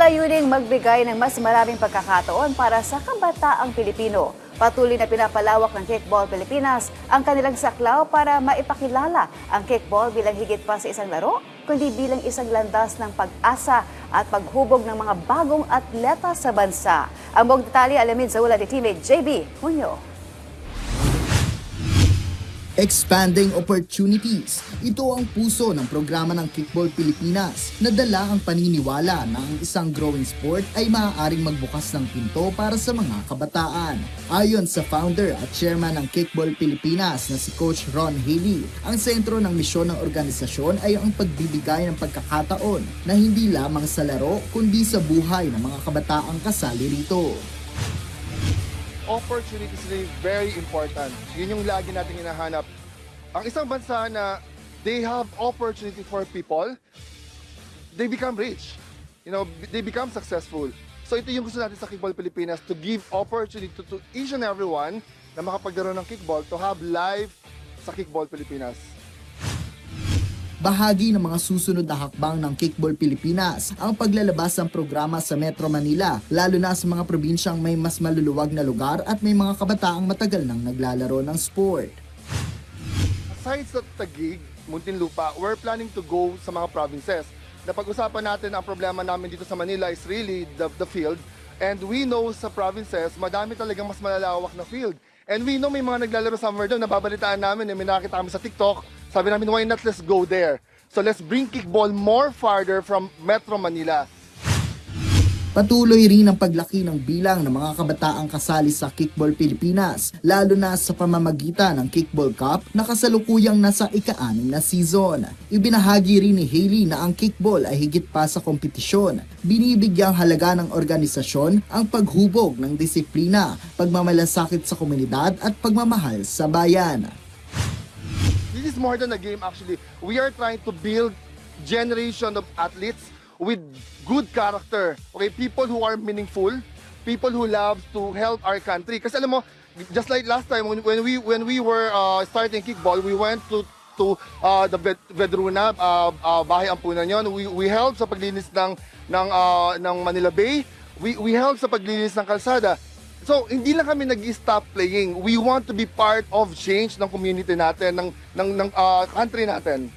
layuning magbigay ng mas maraming pagkakataon para sa kabataang Pilipino. Patuloy na pinapalawak ng Kickball Pilipinas ang kanilang saklaw para maipakilala ang kickball bilang higit pa sa isang laro, kundi bilang isang landas ng pag-asa at paghubog ng mga bagong atleta sa bansa. Ang buong detalye alamin sa ulat ni teammate JB Hunyo. Expanding opportunities. Ito ang puso ng programa ng Kickball Pilipinas na dala ang paniniwala na ang isang growing sport ay maaaring magbukas ng pinto para sa mga kabataan. Ayon sa founder at chairman ng Kickball Pilipinas na si Coach Ron Haley, ang sentro ng misyon ng organisasyon ay ang pagbibigay ng pagkakataon na hindi lamang sa laro kundi sa buhay ng mga kabataang kasali rito. Opportunities is very important. Yun yung lagi natin hinahanap. Ang isang bansa na they have opportunity for people, they become rich. You know, they become successful. So ito yung gusto natin sa Kickball Pilipinas, to give opportunity to each and everyone na makapaglaro ng kickball to have life sa Kickball Pilipinas. Bahagi ng mga susunod na hakbang ng Kickball Pilipinas ang paglalabas ng programa sa Metro Manila, lalo na sa mga probinsyang may mas maluluwag na lugar at may mga kabataang matagal nang naglalaro ng sport. Aside sa Taguig, Muntinlupa, we're planning to go sa mga provinces. Napag-usapan natin ang problema namin dito sa Manila is really the field. And we know sa provinces, madami talagang mas malalawak na field. And we know may mga naglalaro somewhere doon, nababalitaan namin, may nakita kami sa TikTok. Sabi namin, why not let's go there? So let's bring kickball more farther from Metro Manila. Patuloy rin ang paglaki ng bilang ng mga kabataang kasali sa Kickball Pilipinas, lalo na sa pamamagitan ng Kickball Cup na kasalukuyang nasa ika-6 na season. Ibinahagi rin ni Haley na ang kickball ay higit pa sa kompetisyon. Binibigyang halaga ng organisasyon ang paghubog ng disiplina, pagmamalasakit sa komunidad at pagmamahal sa bayan. This is more than a game actually. We are trying to build generation of athletes with good character. Okay, people who are meaningful, people who love to help our country. Kasi alam mo, just like last time when we were starting kickball, we went to the Vedruna, Bahay Ampunan yon. We helped sa paglinis ng Manila Bay. We helped sa paglinis ng kalsada. So, hindi lang kami nag-stop playing. We want to be part of change ng community natin, ng country natin.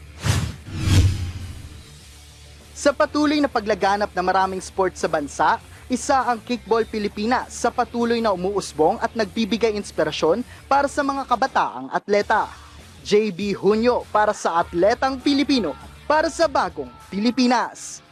Sa patuloy na paglaganap ng maraming sports sa bansa, isa ang Kickball Pilipinas sa patuloy na umuusbong at nagbibigay inspirasyon para sa mga kabataang atleta. JB Hunyo para sa Atletang Pilipino, para sa Bagong Pilipinas.